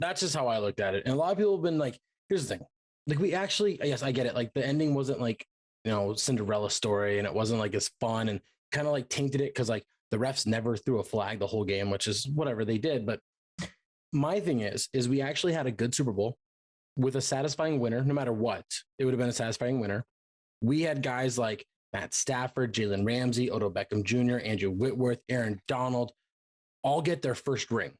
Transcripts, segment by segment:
That's just how I looked at it. And a lot of people have been like, here's the thing. Like we actually, yes, I get it. Like the ending wasn't like, Cinderella story and it wasn't like as fun and kind of like tainted it because like the refs never threw a flag the whole game, which is whatever they did. But my thing is we actually had a good Super Bowl with a satisfying winner, no matter what. It would have been a satisfying winner. We had guys like Matt Stafford, Jalen Ramsey, Odell Beckham Jr., Andrew Whitworth, Aaron Donald, all get their first ring.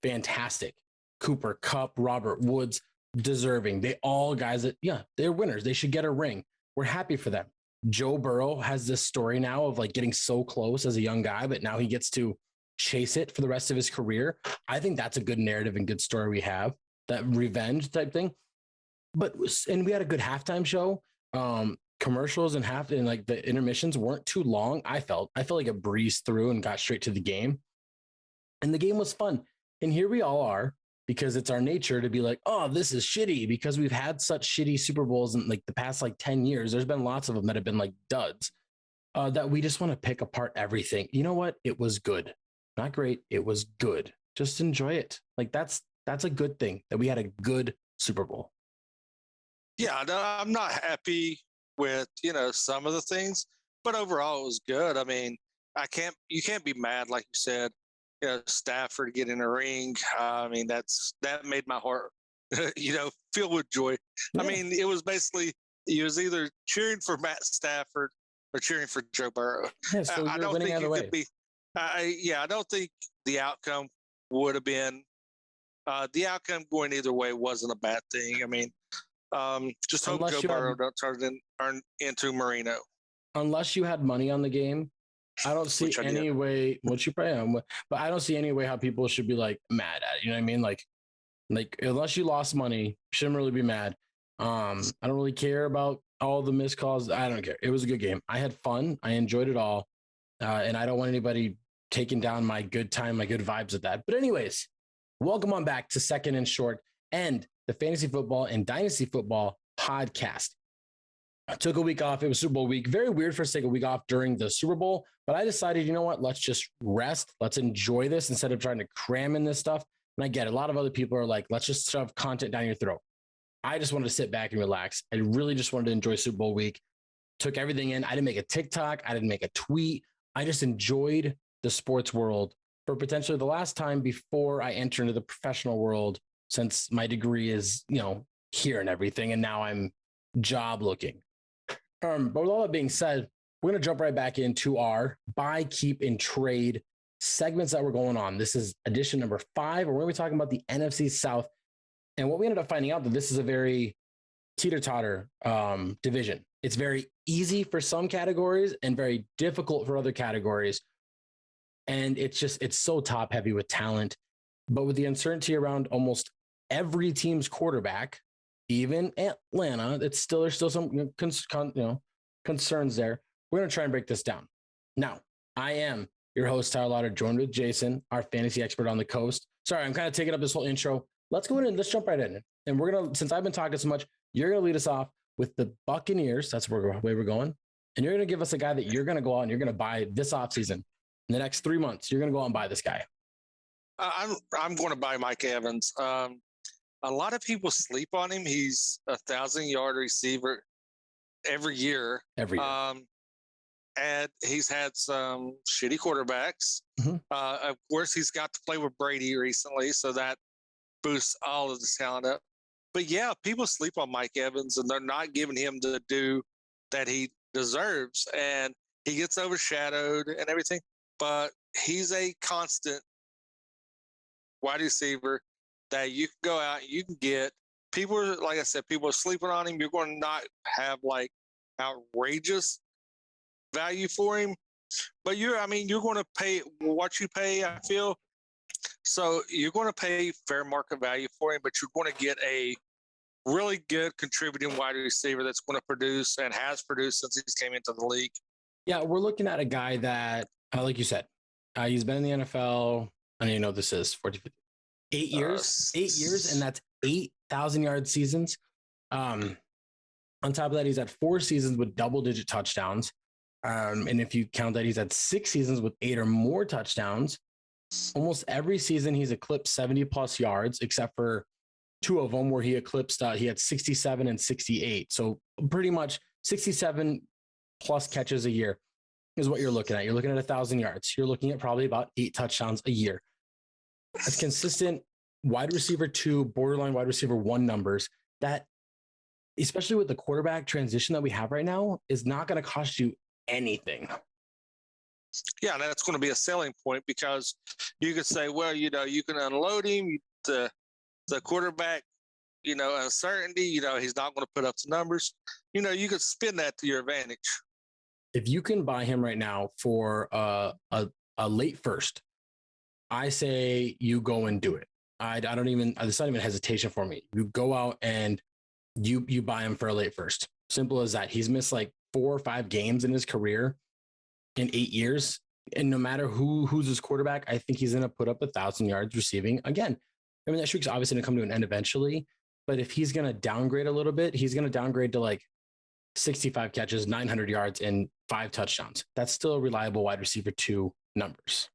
Fantastic. Cooper Kupp, Robert Woods, deserving. They all guys that, they're winners. They should get a ring. We're happy for them. Joe Burrow has this story now of like getting so close as a young guy, but now he gets to chase it for the rest of his career. I think that's a good narrative and good story we have, that revenge type thing. And we had a good halftime show. Commercials and like the intermissions weren't too long. I felt like it breezed through and got straight to the game. And the game was fun. And here we all are, because it's our nature to be like, oh, this is shitty, because we've had such shitty Super Bowls in like the past like 10 years. There's been lots of them that have been like duds, that we just want to pick apart everything. You know what? It was good. Not great. It was good. Just enjoy it. Like that's a good thing that we had a good Super Bowl. Yeah, no, I'm not happy with, some of the things, but overall it was good. I mean, you can't be mad, like you said, Stafford getting a ring. I mean, that made my heart, feel with joy. Yeah. I mean, it was basically, he was either cheering for Matt Stafford or cheering for Joe Burrow. Yeah, so I don't think it could be. I don't think the outcome would have been. The outcome going either way wasn't a bad thing. I mean, just hope Joe Burrow don't turn into Marino. Unless you had money on the game, I don't see any way. What you probably am, but I don't see any way how people should be like mad at it. You know what I mean? Like unless you lost money, shouldn't really be mad. I don't really care about all the missed calls. I don't care. It was a good game. I had fun. I enjoyed it all, and I don't want anybody taking down my good time, my good vibes at that. But anyways, welcome on back to Second and Short and the Fantasy Football and Dynasty Football podcast. I took a week off. It was Super Bowl week. Very weird for us to take a week off during the Super Bowl, but I decided, you know what? Let's just rest. Let's enjoy this instead of trying to cram in this stuff. And I get it. A lot of other people are like, let's just shove content down your throat. I just wanted to sit back and relax. I really just wanted to enjoy Super Bowl week. Took everything in. I didn't make a TikTok. I didn't make a tweet. I just enjoyed the sports world for potentially the last time before I enter into the professional world, since my degree is, here and everything. And now I'm job looking. But with all that being said, we're going to jump right back into our buy, keep, and trade segments that were going on. This is edition number 5, and we're going to be talking about the NFC South. And what we ended up finding out that this is a very teeter-totter division. It's very easy for some categories and very difficult for other categories. And it's so top heavy with talent, but with the uncertainty around almost every team's quarterback, even Atlanta, there's still some concerns there. We're going to try and break this down. Now, I am your host, Tyler Lauder, joined with Jason, our fantasy expert on the coast. Sorry, I'm kind of taking up this whole intro. Let's go in and let's jump right in. And we're going to, since I've been talking so much, you're going to lead us off with the Buccaneers. That's where we're going. And you're going to give us a guy that you're going to go out and you're going to buy this offseason. In the next 3 months, you're going to go out and buy this guy. I'm going to buy Mike Evans. A lot of people sleep on him. He's 1,000-yard receiver every year. And he's had some shitty quarterbacks. Mm-hmm. Of course, he's got to play with Brady recently, so that boosts all of the talent up. But yeah, people sleep on Mike Evans, and they're not giving him the due that he deserves. And he gets overshadowed and everything. But he's a constant wide receiver that you can go out and you can get. People, like I said, people are sleeping on him. You're going to not have like outrageous value for him, but you're going to pay what you pay, I feel. So you're going to pay fair market value for him, but you're going to get a really good contributing wide receiver that's going to produce and has produced since he's came into the league. Yeah, we're looking at a guy that, like you said, he's been in the NFL. I don't even know what this is, 8 years, 8 years, and that's 8,000-yard seasons. On top of that, he's had 4 seasons with double-digit touchdowns. And if you count that, he's had 6 seasons with 8 or more touchdowns. almost every season he's eclipsed 70 plus yards, except for 2 of them where he eclipsed, he had 67 and 68. So pretty much 67 plus catches a year is what you're looking at. You're looking at 1,000 yards. You're looking at probably about 8 touchdowns a year. That's consistent wide receiver 2, borderline wide receiver 1 numbers that, especially with the quarterback transition that we have right now, is not going to cost you anything. Yeah, that's going to be a selling point because you could say, well, you can unload him. The quarterback, uncertainty, he's not going to put up the numbers. You could spin that to your advantage. If you can buy him right now for a late first, I say you go and do it. It's not even hesitation for me. You go out and you buy him for a late first. Simple as that. He's missed like 4 or 5 games in his career in 8 years. And no matter who's his quarterback, I think he's going to put up 1,000 yards receiving again. I mean, that streak's obviously going to come to an end eventually, but if he's going to downgrade a little bit, he's going to downgrade to like 65 catches, 900 yards, and 5 touchdowns. That's still a reliable wide receiver 2 numbers.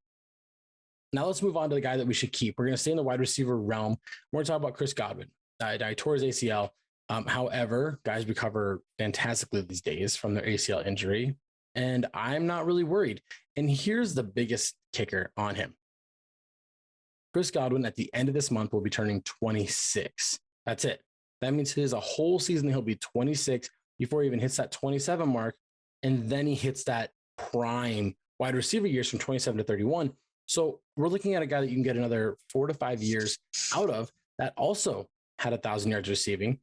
Now let's move on to the guy that we should keep. We're going to stay in the wide receiver realm. We're going to talk about Chris Godwin. I tore his ACL. However, guys recover fantastically these days from their ACL injury, and I'm not really worried. And here's the biggest kicker on him. Chris Godwin at the end of this month will be turning 26. That's it. That means his a whole season he'll be 26 before he even hits that 27 mark. And then he hits that prime wide receiver years from 27 to 31. So we're looking at a guy that you can get another 4 to 5 years out of that also had 1,000 yards receiving.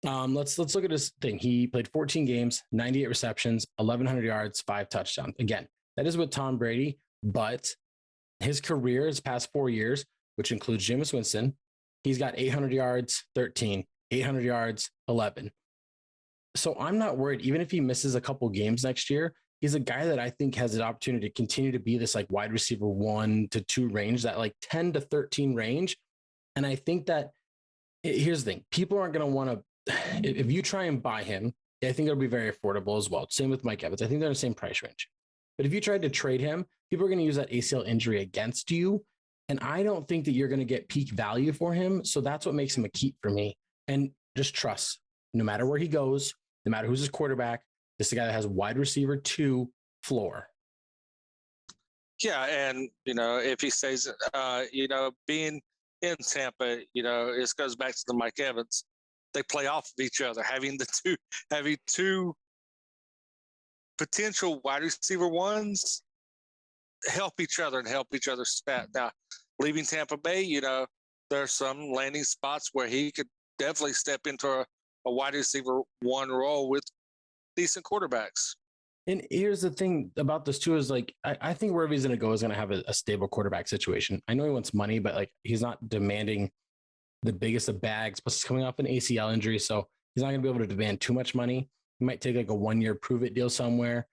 Let's look at his thing. He played 14 games, 98 receptions, 1,100 yards, 5 touchdowns. Again, that is with Tom Brady, but his career, his past 4 years, which includes Jameis Winston, he's got 800 yards, 13, 800 yards, 11. So I'm not worried. Even if he misses a couple games next year, he's a guy that I think has an opportunity to continue to be this like wide receiver 1 to 2 range, that like 10 to 13 range. And I think that here's the thing. People aren't going to want to, if you try and buy him, I think it'll be very affordable as well. Same with Mike Evans. I think they're in the same price range. But if you tried to trade him, people are going to use that ACL injury against you. And I don't think that you're going to get peak value for him. So that's what makes him a keep for me. And just trust, no matter where he goes, no matter who's his quarterback, this is a guy that has wide receiver 2 floor. Yeah. And, if he stays, being in Tampa, it goes back to the Mike Evans. They play off of each other, having two potential wide receiver 1s help each other and help each other's stat. Now, leaving Tampa Bay, there's some landing spots where he could definitely step into a wide receiver 1 role with decent quarterbacks. And here's the thing about this too, is like, I think wherever he's going to go is going to have a stable quarterback situation. I know he wants money, but like, he's not demanding the biggest of bags, plus he's coming off an ACL injury. So he's not going to be able to demand too much money. He might take like a 1-year prove it deal somewhere.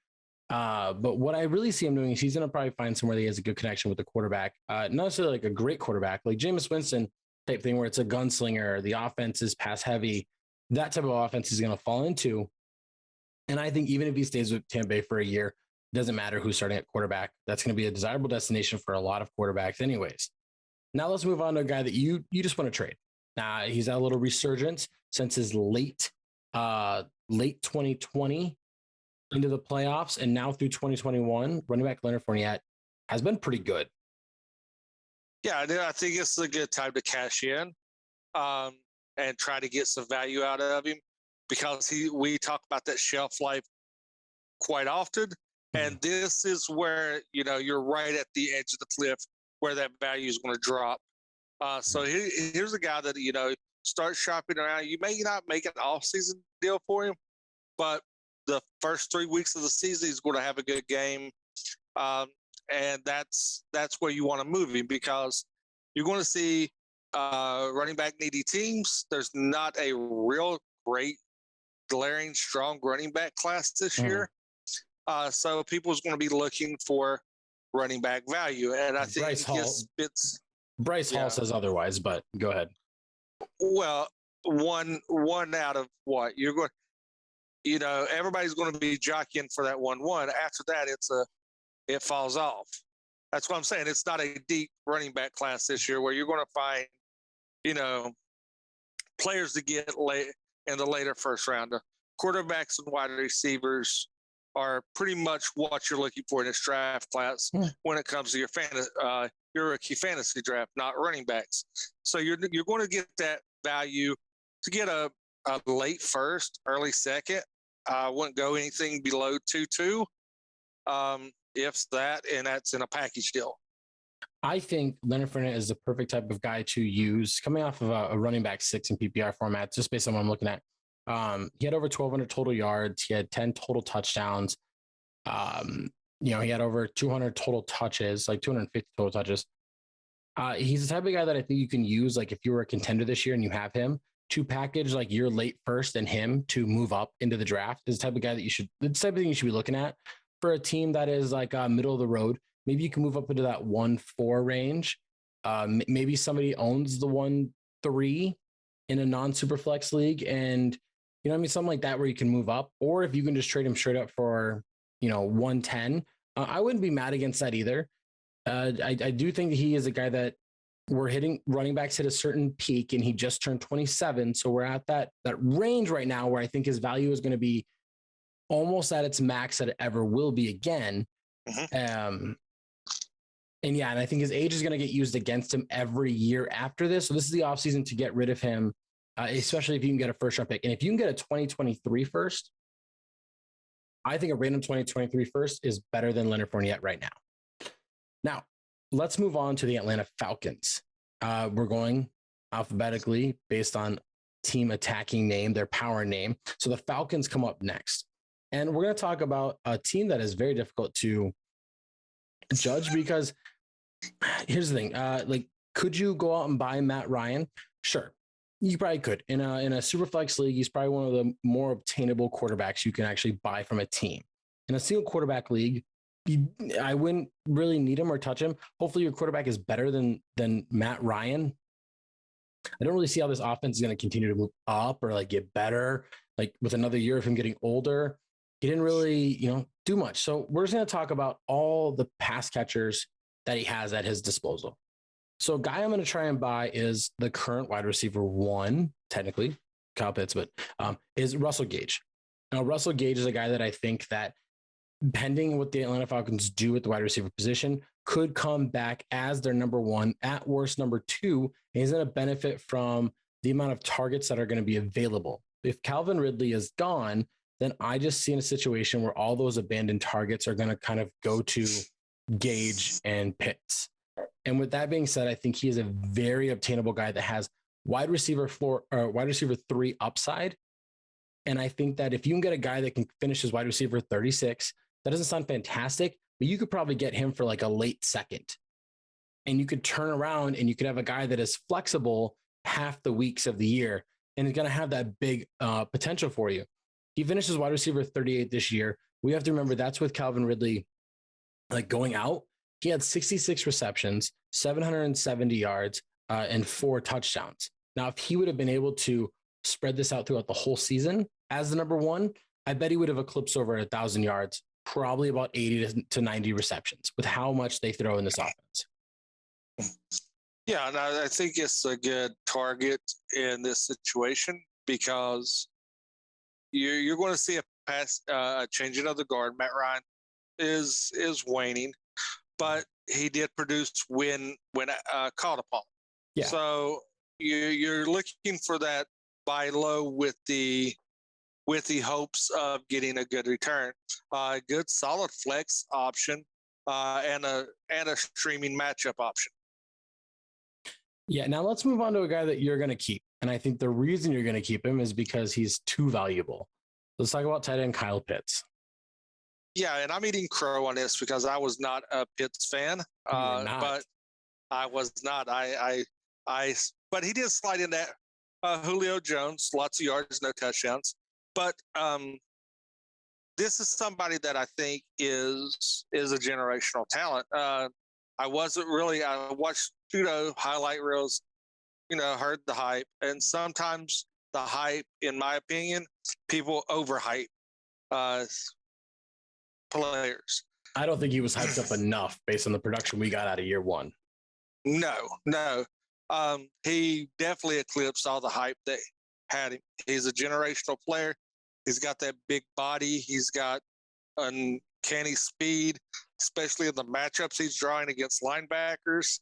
But what I really see him doing is he's going to probably find somewhere that he has a good connection with the quarterback. Not necessarily like a great quarterback, like Jameis Winston type thing, where it's a gunslinger, the offense is pass heavy. That type of offense he's going to fall into. And I think even if he stays with Tampa Bay for a year, it doesn't matter who's starting at quarterback. That's going to be a desirable destination for a lot of quarterbacks anyways. Now let's move on to a guy that you just want to trade. He's had a little resurgence since his late 2020 into the playoffs, and now through 2021, running back Leonard Fournette has been pretty good. Yeah, I think it's a good time to cash in and try to get some value out of him, because we talk about that shelf life quite often, and this is where you're right at the edge of the cliff where that value is going to drop. So here's a guy that start shopping around. You may not make an off-season deal for him, but the first 3 weeks of the season, he's going to have a good game. And that's where you want to move him, because you're going to see running back needy teams. There's not a real great, glaring, strong running back class this year. So people's going to be looking for running back value. And I think Bryce Hall says otherwise, but go ahead. Well, one out of what you're going, everybody's going to be jockeying for that 1-1. After that, it falls off. That's what I'm saying. It's not a deep running back class this year where you're going to find, players to get late in the later first round. Quarterbacks and wide receivers are pretty much what you're looking for in this draft class when it comes to your rookie fantasy draft, not running backs. So you're going to get that value to get a late first, early second. I wouldn't go anything below 2.2. If that, and that's in a package deal. I think Leonard Fournette is the perfect type of guy to use coming off of a running back 6 in PPR format, just based on what I'm looking at. He had over 1,200 total yards. He had 10 total touchdowns. He had over 200 total touches, like 250 total touches. He's the type of guy that I think you can use, like if you were a contender this year and you have him, to package like your late first and him to move up into the draft. Is the type of guy that the type of thing you should be looking at for a team that is like middle of the road. Maybe you can move up into that 1.4 range. Maybe somebody owns the 1.3 in a non-super flex league, and something like that where you can move up. Or if you can just trade him straight up for 110, I wouldn't be mad against that either. I do think he is a guy that we're hitting. Running backs hit a certain peak, and he just turned 27, so we're at that range right now where I think his value is going to be almost at its max that it ever will be again. And I think his age is going to get used against him every year after this. So this is the offseason to get rid of him, especially if you can get a first round pick. And if you can get a 2023 first, I think a random 2023 first is better than Leonard Fournette right now. Now, let's move on to the Atlanta Falcons. We're going alphabetically based on team attacking name, their power name. So the Falcons come up next. And we're going to talk about a team that is very difficult to judge because here's the thing. Could you go out and buy Matt Ryan? Sure. You probably could. In a super flex league, he's probably one of the more obtainable quarterbacks you can actually buy from a team. In a single quarterback league, I wouldn't really need him or touch him. Hopefully your quarterback is better than Matt Ryan. I don't really see how this offense is going to continue to move up or get better. With another year of him getting older, he didn't really, do much. So we're just going to talk about all the pass catchers that he has at his disposal. So a guy I'm going to try and buy is the current wide receiver 1, technically, Kyle Pitts, but is Russell Gage. Now, Russell Gage is a guy that I think that, pending what the Atlanta Falcons do at the wide receiver position, could come back as their number 1, at worst number 2, and he's going to benefit from the amount of targets that are going to be available. If Calvin Ridley is gone, then I just see in a situation where all those abandoned targets are going to kind of go to Gage and Pitts. And with that being said, I think he is a very obtainable guy that has wide receiver 3 upside. And I think that if you can get a guy that can finish as wide receiver 36, that doesn't sound fantastic, but you could probably get him for a late second. And you could turn around and you could have a guy that is flexible half the weeks of the year and is going to have that big potential for you. He finishes wide receiver 38 this year. We have to remember that's with Calvin Ridley going out. He had 66 receptions, 770 yards, and 4 touchdowns. Now, if he would have been able to spread this out throughout the whole season as the number 1, I bet he would have eclipsed over 1,000 yards, probably about 80 to 90 receptions with how much they throw in this offense. Yeah, and I think it's a good target in this situation because you're going to see a changing of the guard. Matt Ryan is waning, but he did produce when called upon. Yeah. So you're looking for that buy low with the hopes of getting a good return, good solid flex option, and a streaming matchup option. Yeah. Now let's move on to a guy that you're going to keep. And I think the reason you're going to keep him is because he's too valuable. Let's talk about tight end Kyle Pitts. Yeah, and I'm eating crow on this because I was not a Pitts fan, but I was not. But he did slide in that Julio Jones, lots of yards, no touchdowns. But this is somebody that I think is a generational talent. I watched pseudo highlight reels, heard the hype, and sometimes the hype, in my opinion, people overhype players. I don't think he was hyped up enough based on the production we got out of year one. No. He definitely eclipsed all the hype that had him. He's a generational player. He's got that big body. He's got uncanny speed, especially in the matchups he's drawing against linebackers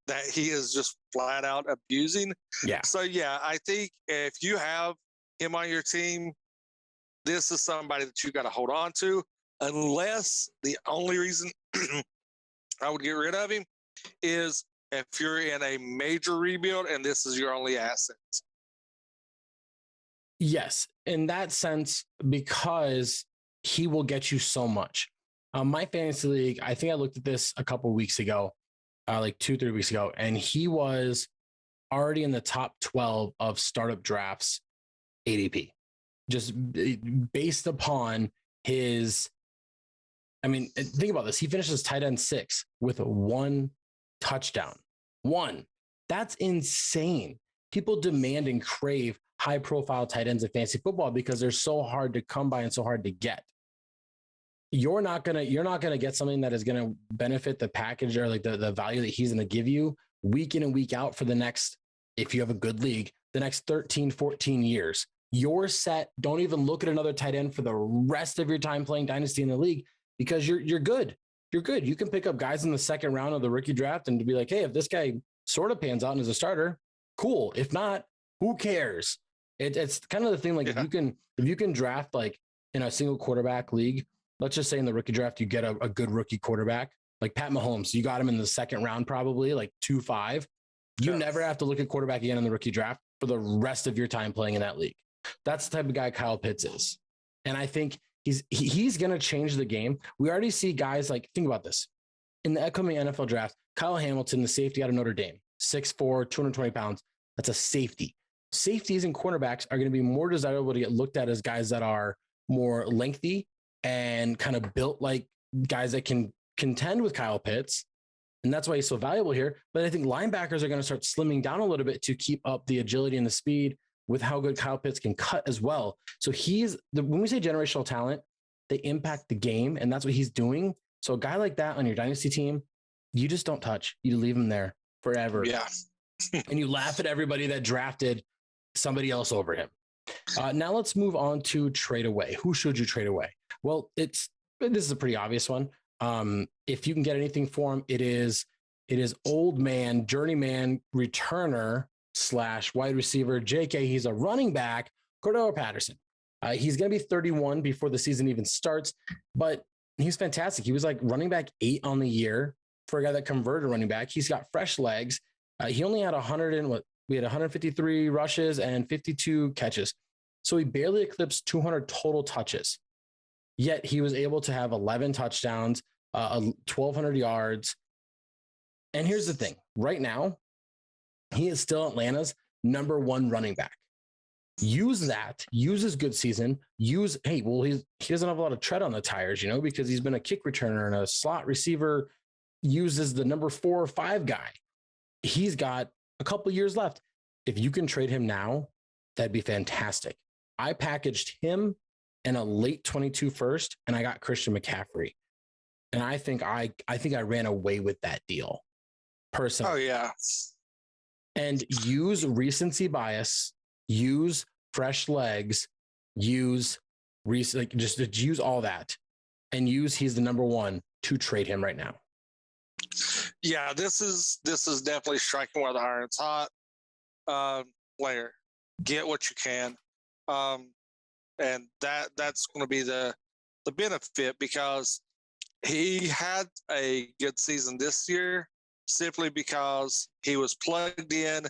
that he is just flat out abusing. Yeah. So, yeah, I think if you have him on your team, this is somebody that you got to hold on to, unless the only reason I would get rid of him is if you're in a major rebuild and this is your only asset. Yes, in that sense, because he will get you so much. My fantasy league, I think I looked at this a couple of weeks ago, like 2-3 weeks ago, and he was already in the top 12 of startup drafts ADP, just based upon his. I mean, think about this. He finishes tight end 6 with 1 touchdown. 1. That's insane. People demand and crave high profile tight ends in fantasy football because they're so hard to come by and so hard to get. You're not gonna get something that is gonna benefit the package or like the value that he's gonna give you week in and week out for the next, if you have a good league, the next 13, 14 years. You're set. Don't even look at another tight end for the rest of your time playing Dynasty in the league because you're good. You're good. You can pick up guys in the second round of the rookie draft and to be like, hey, if this guy sort of pans out and is a starter, cool. If not, who cares? It's kind of the thing. Like if you can draft like in a single quarterback league, let's just say in the rookie draft, you get a good rookie quarterback like Pat Mahomes. You got him in the second round, probably like 2-5. You never have to look at quarterback again in the rookie draft for the rest of your time playing in that league. That's the type of guy Kyle Pitts is. And I think he's going to change the game. We already see guys like, think about this. In the upcoming NFL draft, Kyle Hamilton, the safety out of Notre Dame, 6'4", 220 pounds. That's a safety. Safeties and cornerbacks are going to be more desirable to get looked at as guys that are more lengthy and kind of built like guys that can contend with Kyle Pitts. And that's why he's so valuable here. But I think linebackers are going to start slimming down a little bit to keep up the agility and the speed with how good Kyle Pitts can cut as well. So when we say generational talent, they impact the game, and that's what he's doing. So a guy like that on your dynasty team, you just don't touch. You leave him there forever. Yeah. And you laugh at everybody that drafted somebody else over him. Now let's move on to trade away. Who should you trade away? Well, this is a pretty obvious one. If you can get anything for him, it is old man, journeyman, returner / wide receiver, JK. He's a running back, Cordell Patterson. He's going to be 31 before the season even starts, but he's fantastic. He was like running back 8 on the year for a guy that converted running back. He's got fresh legs. He only had 153 rushes and 52 catches. So he barely eclipsed 200 total touches. Yet he was able to have 11 touchdowns, 1,200 yards. And here's the thing. Right now, he is still Atlanta's number 1 running back. Use that. Use his good season. He doesn't have a lot of tread on the tires, because he's been a kick returner and a slot receiver. Uses the number 4 or 5 guy. He's got a couple years left. If you can trade him now, that'd be fantastic. I packaged him in a late 22 first, and I got Christian McCaffrey. And I think I ran away with that deal personally. Oh, yeah. And use recency bias, use fresh legs, just use all that, and use he's the number 1 to trade him right now. Yeah, this is definitely striking while the iron's hot. Player, get what you can, and that's going to be the benefit, because he had a good season this year simply because he was plugged in.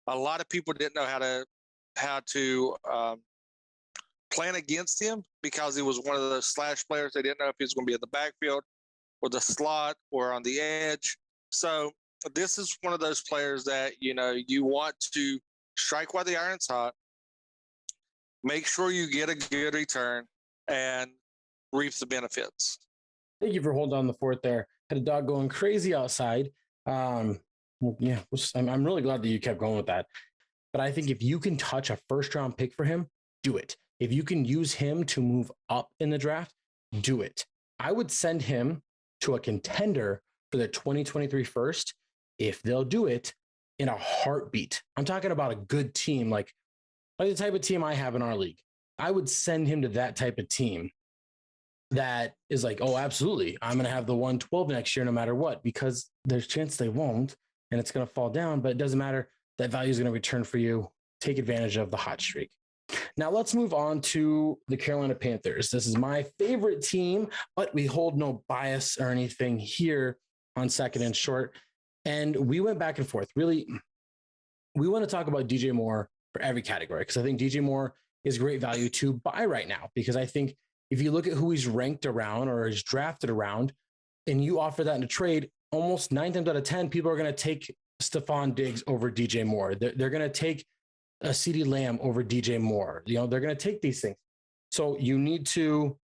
A lot of people didn't know how to plan against him because he was one of those slash players. They didn't know if he was going to be in the backfield or the slot or on the edge. So this is one of those players that, you want to strike while the iron's hot, make sure you get a good return, and reap the benefits. Thank you for holding on the fort there. Had a dog going crazy outside. I'm really glad that you kept going with that. But I think if you can touch a first-round pick for him, do it. If you can use him to move up in the draft, do it. I would send him to a contender for their 2023 first if they'll do it in a heartbeat. I'm talking about a good team, like the type of team I have in our league. I would send him to that type of team that is like, oh, absolutely, I'm going to have the 112 next year no matter what, because there's a chance they won't and it's going to fall down, but it doesn't matter. That value is going to return for you. Take advantage of the hot streak. Now let's move on to the Carolina Panthers. This is my favorite team, but we hold no bias or anything here on Second and Short. And we went back and forth. Really, we want to talk about DJ Moore for every category, because I think DJ Moore is great value to buy right now, because I think if you look at who he's ranked around or is drafted around and you offer that in a trade, almost 9 times out of 10, people are going to take Stephon Diggs over DJ Moore. They're going to take a CeeDee Lamb over DJ Moore. You know, they're going to take these things. So you need to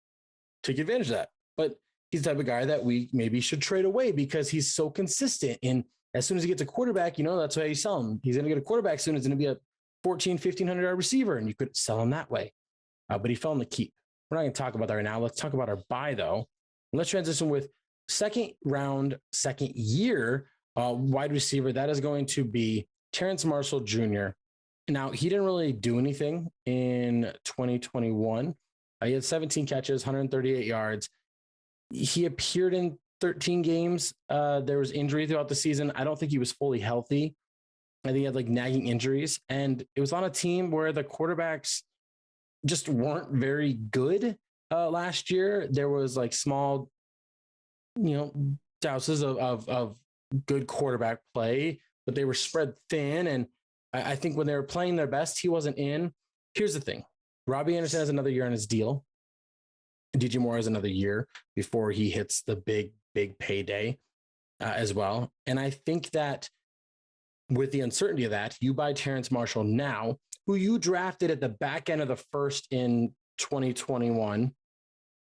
take advantage of that. But he's the type of guy that we maybe should trade away because he's so consistent. And as soon as he gets a quarterback, you know, that's why you sell him. He's going to get a quarterback soon. It's going to be a 1,500 yard receiver, and you could sell him that way. But he fell in the keep. We're not going to talk about that right now. Let's talk about our buy, though. Let's transition with second round, second year wide receiver. That is going to be Terence Marshall Jr. Now, he didn't really do anything in 2021. He had 17 catches, 138 yards. He appeared in 13 games. There was injury throughout the season. I don't think he was fully healthy. I think he had like nagging injuries. And it was on a team where the quarterbacks just weren't very good last year. There was like small, douses of good quarterback play, but they were spread thin. And I think when they were playing their best, he wasn't in. Here's the thing. Robbie Anderson has another year on his deal. DJ Moore has another year before he hits the big payday as well. And I think that with the uncertainty of that, you buy Terence Marshall now, who you drafted at the back end of the first in 2021,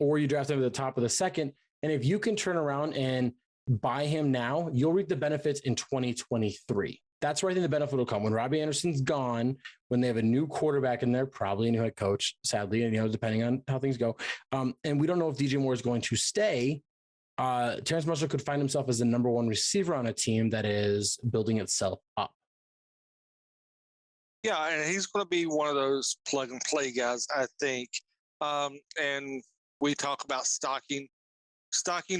or you drafted him at the top of the second. And if you can turn around and buy him now, you'll reap the benefits in 2023. That's where I think the benefit will come. When Robbie Anderson's gone, when they have a new quarterback in there, probably a new head coach, sadly, and depending on how things go. And we don't know if DJ Moore is going to stay. Terence Marshall could find himself as the number one receiver on a team that is building itself up. Yeah, and he's going to be one of those plug and play guys, I think. And we talk about stocking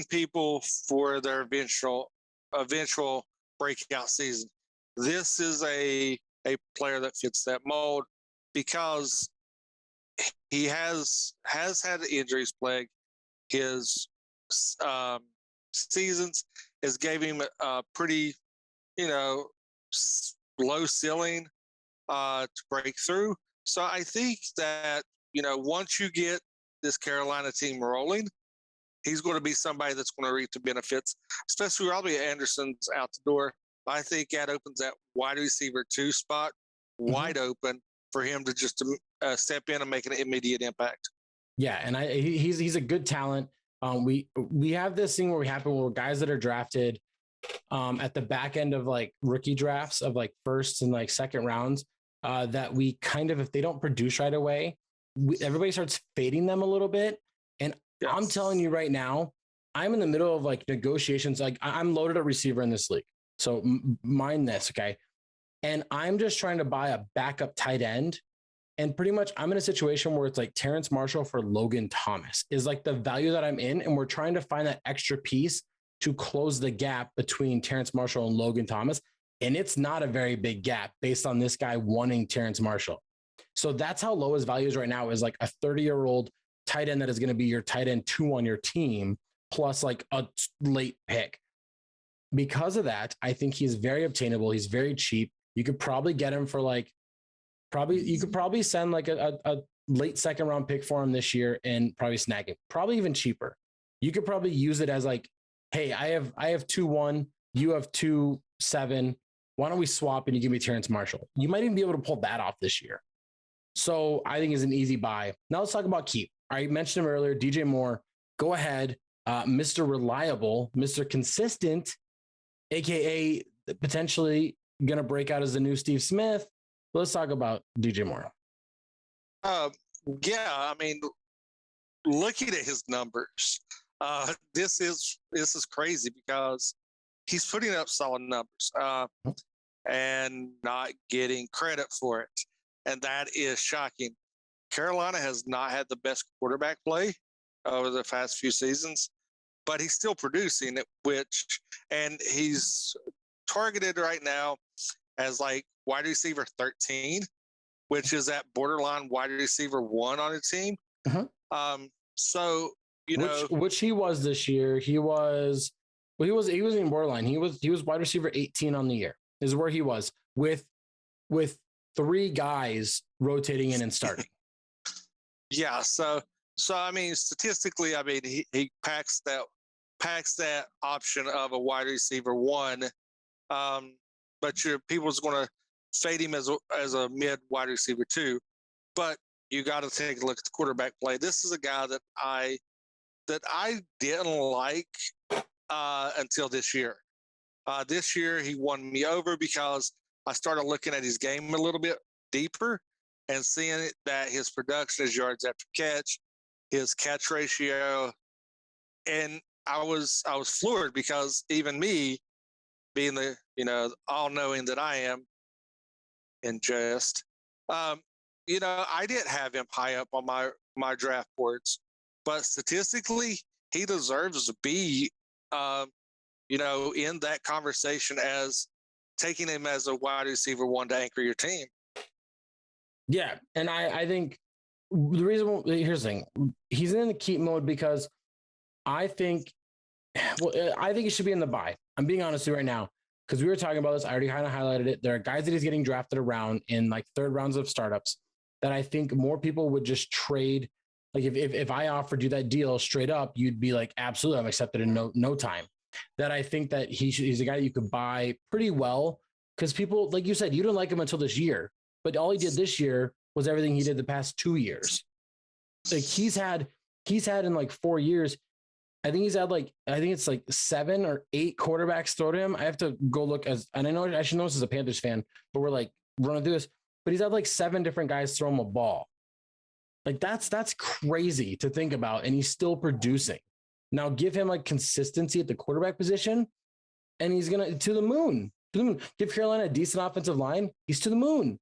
people for their eventual breakout season. This is a player that fits that mold because he has had injuries plague his seasons. Has gave him a pretty low ceiling to break through. So I think that once you get this Carolina team rolling, he's going to be somebody that's going to reap the benefits, especially Robbie Anderson's out the door. I think that opens that wide receiver 2 spot wide open for him to just step in and make an immediate impact. Yeah, and he's a good talent. We have this thing where we happen where guys that are drafted at the back end of like rookie drafts of like first and like second rounds that we kind of, if they don't produce right away, everybody starts fading them a little bit. And yes. I'm telling you right now, I'm in the middle of like negotiations. Like I'm loaded at receiver in this league. So mind this, okay? And I'm just trying to buy a backup tight end. And pretty much I'm in a situation where it's like Terence Marshall for Logan Thomas is like the value that I'm in. And we're trying to find that extra piece to close the gap between Terence Marshall and Logan Thomas. And it's not a very big gap based on this guy wanting Terence Marshall. So that's how low his value is right now, is like a 30-year-old tight end that is going to be your tight end 2 on your team, plus like a late pick. Because of that, I think he's very obtainable. He's very cheap. You could probably get him for like, you could probably send like a late second round pick for him this year and probably snag him, probably even cheaper. You could probably use it as like, hey, I have 2-1, you have 2-7. Why don't we swap and you give me Terence Marshall? You might even be able to pull that off this year. So I think it's an easy buy. Now let's talk about keep. I mentioned him earlier, DJ Moore. Go ahead, Mr. Reliable, Mr. Consistent, AKA potentially going to break out as the new Steve Smith. Let's talk about DJ Moore. Yeah, I mean, looking at his numbers, This is crazy because he's putting up solid numbers and not getting credit for it, and that is shocking. Carolina has not had the best quarterback play over the past few seasons, but he's still producing it, and he's targeted right now as like wide receiver 13, which is that borderline wide receiver 1 on a team. So, which he was this year. He was in borderline. He was wide receiver 18 on the year is where he was with 3 guys rotating in and starting. Yeah. So I mean, statistically, I mean, he packs that option of a wide receiver 1. But people's going to fade him as a mid wide receiver 2. But you got to take a look at the quarterback play. This is a guy that I didn't like until this year. This year he won me over because I started looking at his game a little bit deeper and seeing that his production, his yards after catch, his catch ratio, and I was floored because even me, being the all-knowing that I am, and just I didn't have him high up on my draft boards, but statistically he deserves to be in that conversation as taking him as a wide receiver 1 to anchor your team. Yeah, and I think the reason, here's the thing, he's in the keep mode because I think he should be in the buy. I'm being honest with you right now because we were talking about this. I already kind of highlighted it. There are guys that he's getting drafted around in like 3rd rounds of startups that I think more people would just trade. Like if I offered you that deal straight up, you'd be like, absolutely, I'm accepted in no time. That I think that he's a guy that you could buy pretty well because people, like you said, you didn't like him until this year, but all he did this year was everything he did the past 2 years. Like he's had in like 4 years, I think it's like 7 or 8 quarterbacks throw to him. I have to go look and I know I should know this as a Panthers fan, but we're like running through this, but he's had like 7 different guys throw him a ball. Like that's crazy to think about. And he's still producing. Now give him like consistency at the quarterback position and he's going to the moon. Give Carolina a decent offensive line. He's to the moon.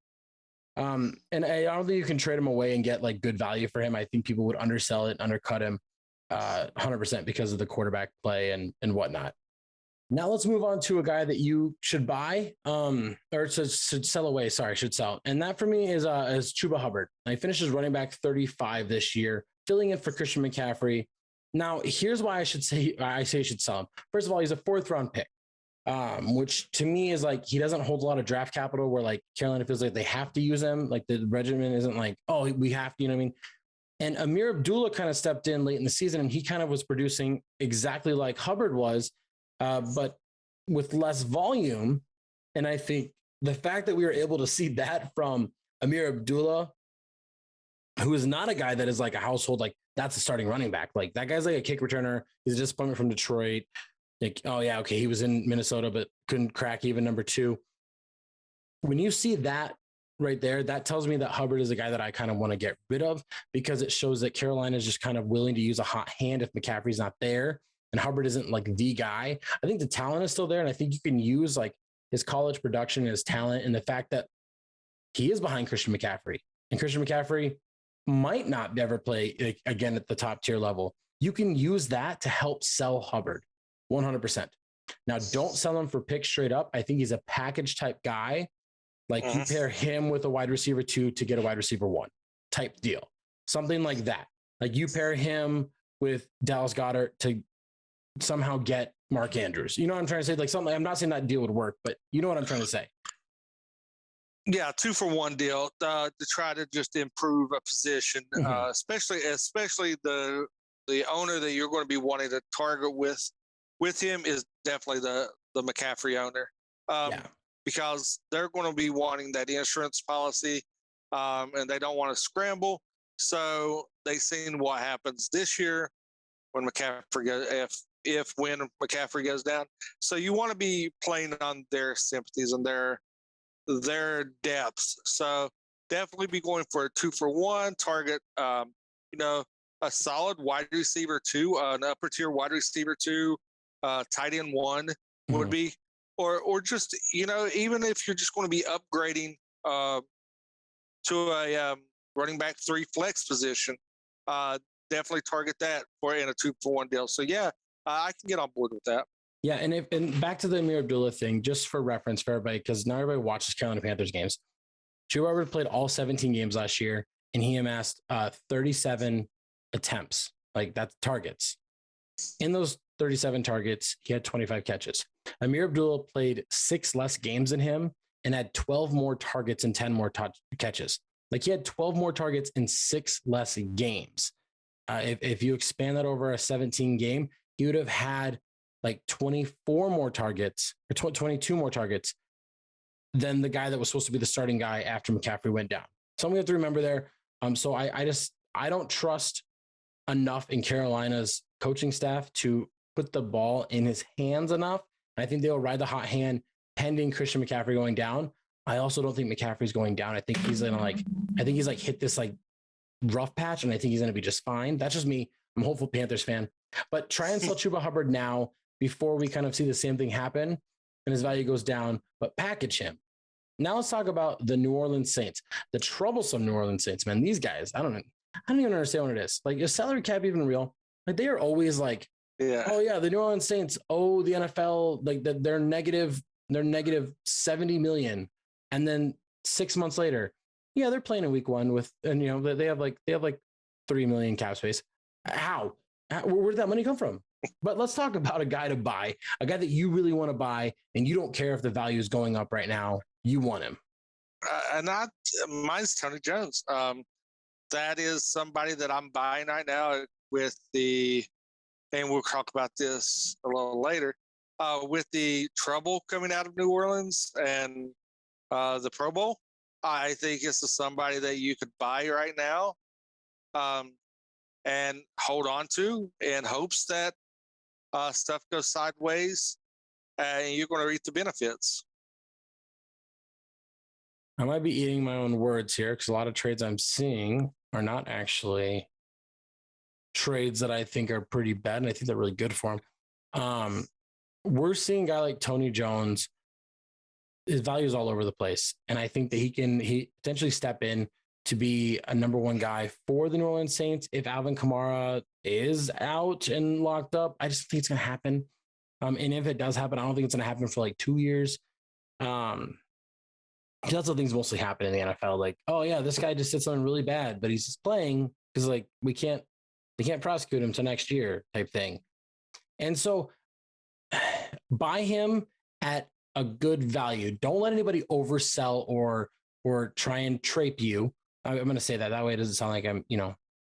And I don't think you can trade him away and get like good value for him. I think people would undersell it, undercut him 100% because of the quarterback play and whatnot. Now let's move on to a guy that you should buy or should sell away. Sorry, should sell. And that for me is Chuba Hubbard. He finishes running back 35 this year, filling in for Christian McCaffrey. Now, here's why I say you should sell him. First of all, he's a 4th round pick, which to me is like he doesn't hold a lot of draft capital where like Carolina feels like they have to use him. Like the regimen isn't like, oh, we have to, you know what I mean? And Amir Abdullah kind of stepped in late in the season and he kind of was producing exactly like Hubbard was, but with less volume. And I think the fact that we were able to see that from Amir Abdullah, who is not a guy that is like a household, like that's a starting running back. Like that guy's like a kick returner. He's a disappointment from Detroit. Like, oh yeah, okay, he was in Minnesota, but couldn't crack even number 2. When you see that right there, that tells me that Hubbard is a guy that I kind of want to get rid of because it shows that Carolina is just kind of willing to use a hot hand if McCaffrey's not there and Hubbard isn't like the guy. I think the talent is still there. And I think you can use like his college production and his talent and the fact that he is behind Christian McCaffrey and Christian McCaffrey might not ever play like, again at the top tier level. You can use that to help sell Hubbard 100%. Now, don't sell him for picks straight up. I think he's a package type guy. Like you pair him with a wide receiver 2 to get a wide receiver 1 type deal, something like that. Like you pair him with Dallas Goedert to somehow get Mark Andrews. You know what I'm trying to say? Like something, I'm not saying that deal would work, but you know what I'm trying to say? Yeah, 2-for-1 deal to try to just improve a position, especially the owner that you're going to be wanting to target with him is definitely the McCaffrey owner, because they're going to be wanting that insurance policy, and they don't want to scramble. So they've seen what happens this year when McCaffrey goes, when McCaffrey goes down. So you want to be playing on their sympathies and their depths. So definitely be going for a 2-for-1 target, a solid wide receiver 2, an upper tier wide receiver 2, tight end 1 would be, or just, even if you're just going to be upgrading to a running back 3 flex position, definitely target that in a 2-for-1 deal. So yeah, I can get on board with that. Yeah, and back to the Amir Abdullah thing, just for reference for everybody, because not everybody watches Carolina Panthers games. Chuba Hubbard played all 17 games last year, and he amassed 37 attempts, like that's targets. In those 37 targets, he had 25 catches. Amir Abdullah played 6 less games than him and had 12 more targets and 10 more catches. Like he had 12 more targets in 6 less games. If you expand that over a 17 game, he would have had like 24 more targets or 22 more targets than the guy that was supposed to be the starting guy after McCaffrey went down. Something we have to remember there. So I don't trust enough in Carolina's coaching staff to put the ball in his hands enough. I think they'll ride the hot hand pending Christian McCaffrey going down. I also don't think McCaffrey's going down. I think he's hit this like rough patch, and I think he's going to be just fine. That's just me. I'm a hopeful Panthers fan, but try and sell Chuba Hubbard now before we kind of see the same thing happen and his value goes down, but package him. Now let's talk about the New Orleans Saints, the troublesome New Orleans Saints, man. These guys, I don't even understand what it is. Like, is salary cap even real? Like, they are always like, oh yeah, the New Orleans Saints owe the NFL, like they're negative 70 million. And then 6 months later, yeah, they're playing in week 1 and they have like 3 million cap space. How? Where did that money come from? But let's talk about a guy to buy, a guy that you really want to buy, and you don't care if the value is going up right now. You want him. Mine's Tony Jones. That is somebody that I'm buying right now and we'll talk about this a little later, with the trouble coming out of New Orleans and the Pro Bowl. I think this is somebody that you could buy right now and hold on to in hopes that stuff goes sideways and you're going to reap the benefits. I might be eating my own words here because a lot of trades I'm seeing are not actually trades that I think are pretty bad, and I think they're really good for him. We're seeing a guy like Tony Jones. His value is all over the place, and I think that he potentially step in to be a number 1 guy for the New Orleans Saints if Alvin Kamara is out and locked up. I just think it's going to happen. And if it does happen, I don't think it's going to happen for like 2 years. That's how things mostly happen in the NFL. Like, oh yeah, this guy just did something really bad, but he's just playing because like they can't prosecute him till next year type thing. And so buy him at a good value. Don't let anybody oversell or try and trape you. I'm going to say that way it doesn't sound like I'm,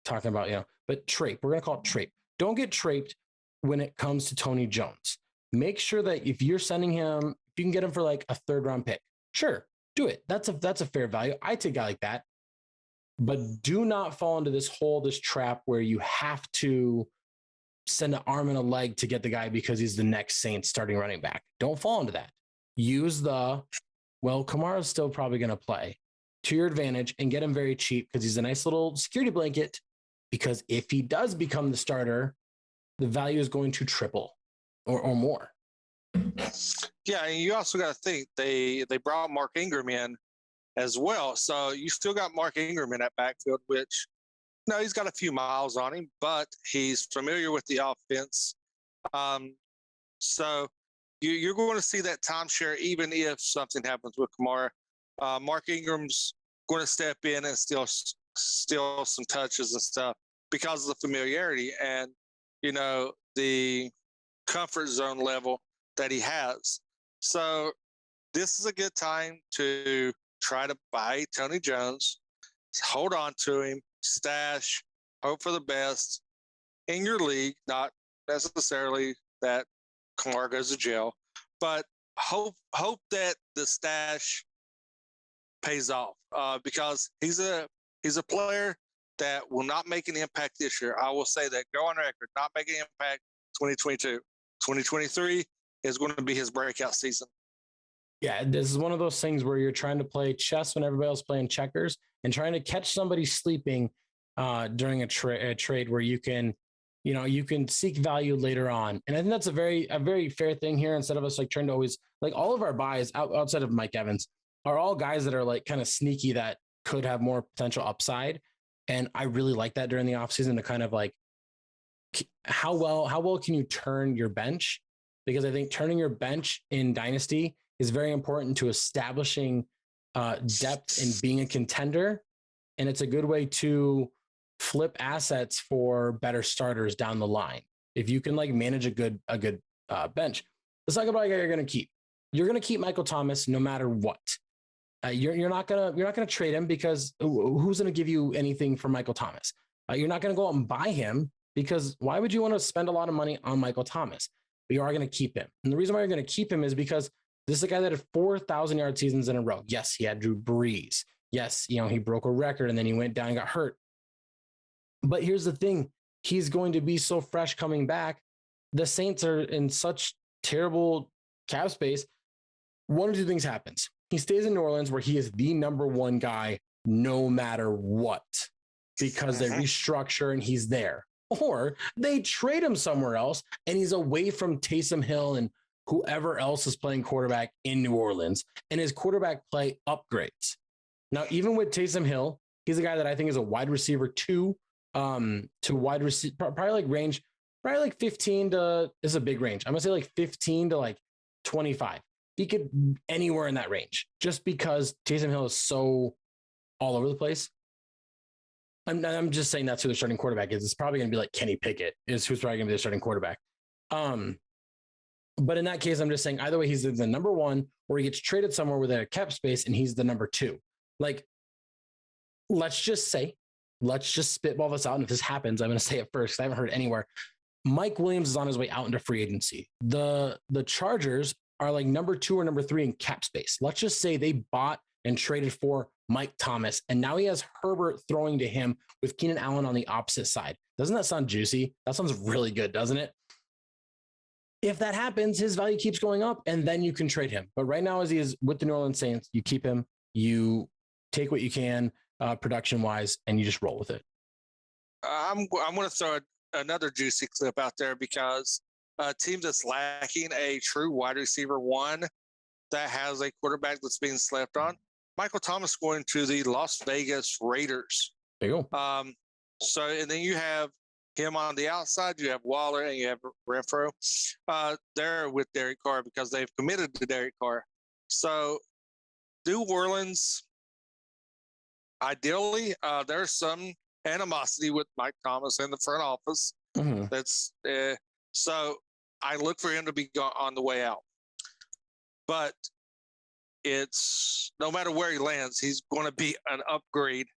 talking about, but trape. We're going to call it trape. Don't get traped when it comes to Tony Jones. Make sure that if you're sending him, if you can get him for like a 3rd round pick, sure, do it. That's a fair value. I take a guy like that, but do not fall into this trap where you have to send an arm and a leg to get the guy because he's the next Saints starting running back. Don't fall into that. Use Kamara's still probably going to play to your advantage and get him very cheap because he's a nice little security blanket, because if he does become the starter, the value is going to triple or more. Yeah, and you also got to think they brought Mark Ingram in as well. So you still got Mark Ingram in that backfield, which, he's got a few miles on him, but he's familiar with the offense. So you're going to see that timeshare even if something happens with Kamara. Mark Ingram's going to step in and steal some touches and stuff because of the familiarity and, the comfort zone level that he has. So this is a good time to try to buy Tony Jones, hold on to him, stash, hope for the best in your league, not necessarily that Kamara goes to jail, but hope that the stash pays off because he's a player that will not make an impact this year. I will say that, go on record, not making an impact 2022. 2023 is going to be his breakout season. Yeah, this is one of those things where you're trying to play chess when everybody else is playing checkers and trying to catch somebody sleeping during a trade where you can seek value later on. And I think that's a very fair thing here. Instead of us like trying to always like all of our buys outside of Mike Evans are all guys that are like kind of sneaky that could have more potential upside. And I really like that during the offseason to kind of like how well can you turn your bench? Because I think turning your bench in Dynasty is very important to establishing depth and being a contender. And it's a good way to flip assets for better starters down the line. If you can like manage a good bench. Let's talk about a guy you're going to keep. You're going to keep Michael Thomas no matter what. You're not gonna trade him because who's going to give you anything for Michael Thomas? You're not going to go out and buy him because why would you want to spend a lot of money on Michael Thomas? But you are going to keep him. And the reason why you're going to keep him is because this is a guy that had 4,000-yard seasons in a row. Yes, he had Drew Brees. Yes, he broke a record and then he went down and got hurt. But here's the thing. He's going to be so fresh coming back. The Saints are in such terrible cap space. One of two things happens. He stays in New Orleans where he is the number one guy no matter what because they restructure and he's there. Or they trade him somewhere else and he's away from Taysom Hill and whoever else is playing quarterback in New Orleans and his quarterback play upgrades. Now, even with Taysom Hill, he's a guy that I think is a wide receiver to wide receiver, probably like 15 to, this is a big range. I'm gonna say like 15 to like 25. He could anywhere in that range just because Taysom Hill is so all over the place. I'm just saying that's who the starting quarterback is. It's probably going to be like Kenny Pickett is who's probably going to be the starting quarterback. But in that case, I'm just saying either way, he's the number one or he gets traded somewhere with a cap space and he's the number two. Like, let's just spitball this out. And if this happens, I'm going to say it first because I haven't heard anywhere. Mike Williams is on his way out into free agency. The Chargers are like number 2 or number 3 in cap space. Let's just say they bought and traded for Mike Thomas, and now he has Herbert throwing to him with Keenan Allen on the opposite side. Doesn't that sound juicy? That sounds really good, doesn't it? If that happens, his value keeps going up, and then you can trade him. But right now, as he is with the New Orleans Saints, you keep him, you take what you can production-wise, and you just roll with it. I'm going to throw another juicy clip out there because a team that's lacking a true wide receiver one that has a quarterback that's being slept on, Michael Thomas going to the Las Vegas Raiders. There you go. And then you have him on the outside. You have Waller and you have Renfro. They're with Derek Carr because they've committed to Derek Carr. So New Orleans, ideally, there's some animosity with Mike Thomas in the front office. Mm-hmm. That's so I look for him to be on the way out. But it's no matter where he lands, he's going to be an upgrade.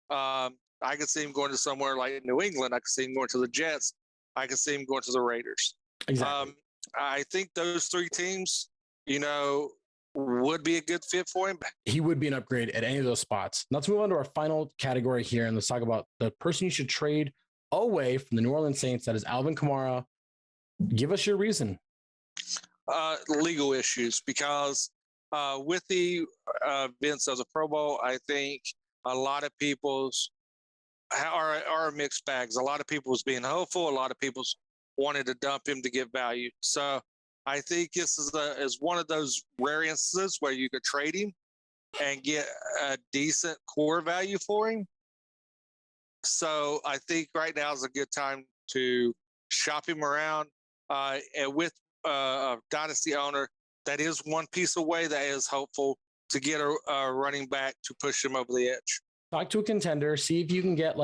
I could see him going to somewhere like New England. I could see him going to the Jets. I could see him going to the Raiders. Exactly. I think those three teams, would be a good fit for him. He would be an upgrade at any of those spots. Let's move on to our final category here, and let's talk about the person you should trade away from the New Orleans Saints. That is Alvin Kamara. Give us your reason. Legal issues, because with the events of the Pro Bowl, I think a lot of people's are mixed bags. A lot of people was being hopeful. A lot of people wanted to dump him to get value. So I think this is one of those rare instances where you could trade him and get a decent core value for him. So I think right now is a good time to shop him around. And with a dynasty owner, that is one piece away that is hopeful to get a running back to push him over the edge. Talk to a contender, see if you can get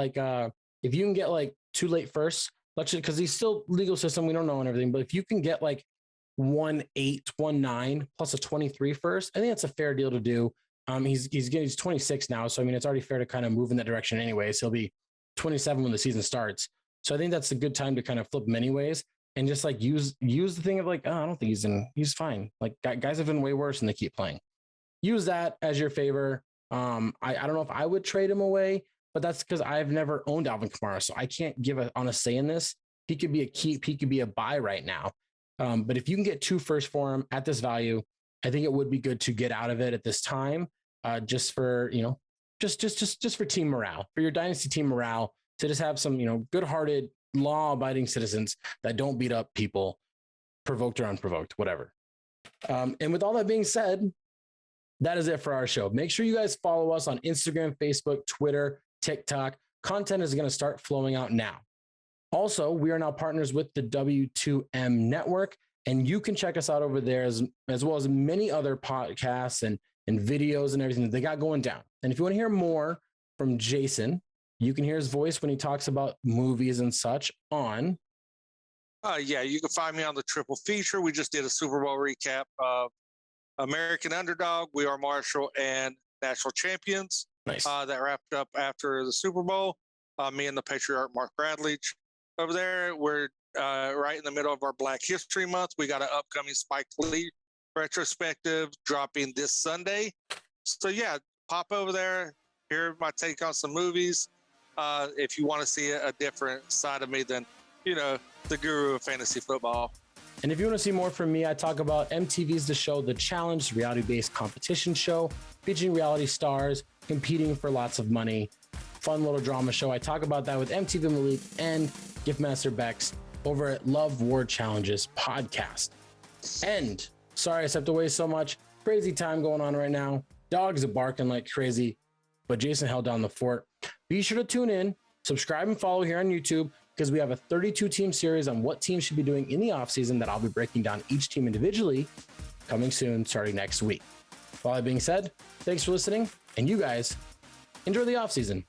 too late first. Let's just, because he's still legal system, we don't know and everything, but if you can get like 1.8, 1.9 plus a 23 first, I think that's a fair deal to do. He's 26 now, so I mean it's already fair to kind of move in that direction anyways. He'll be 27 when the season starts, so I think that's a good time to kind of flip him anyways, and just like use the thing of like, oh, I don't think he's fine. Like guys have been way worse and they keep playing. Use that as your favor. I don't know if I would trade him away, but that's because I've never owned Alvin Kamara, so I can't give an honest say in this. He could be a keep, he could be a buy right now. But if you can get 2 first for him at this value, I think it would be good to get out of it at this time, just for just for team morale, for your dynasty team morale, to just have some, good-hearted, law-abiding citizens that don't beat up people, provoked or unprovoked, whatever. And with all that being said, that is it for our show. Make sure you guys follow us on Instagram, Facebook, Twitter, TikTok. Content is going to start flowing out now. Also, we are now partners with the W2M Network, and you can check us out over there as well as many other podcasts and videos and everything that they got going down. And if you want to hear more from Jason, you can hear his voice when he talks about movies and such on. Yeah, you can find me on the triple feature. We just did a Super Bowl recap of American Underdog, We Are Marshall, and National Champions. Nice. That wrapped up after the Super Bowl. Me and the patriarch Mark Bradley over there. We're right in the middle of our Black History Month. We got an upcoming Spike Lee retrospective dropping this Sunday. So yeah, pop over there, hear my take on some movies. If you want to see a different side of me than, the guru of fantasy football. And if you want to see more from me, I talk about MTV's The Show, The Challenge, reality-based competition show, featuring reality stars, competing for lots of money, fun little drama show. I talk about that with MTV Malik and Giftmaster Bex over at Love War Challenges podcast. And sorry I stepped away so much. Crazy time going on right now. Dogs are barking like crazy, but Jason held down the fort. Be sure to tune in, subscribe and follow here on YouTube, because we have a 32-team series on what teams should be doing in the offseason that I'll be breaking down each team individually, coming soon, starting next week. With all that being said, thanks for listening, and you guys enjoy the offseason.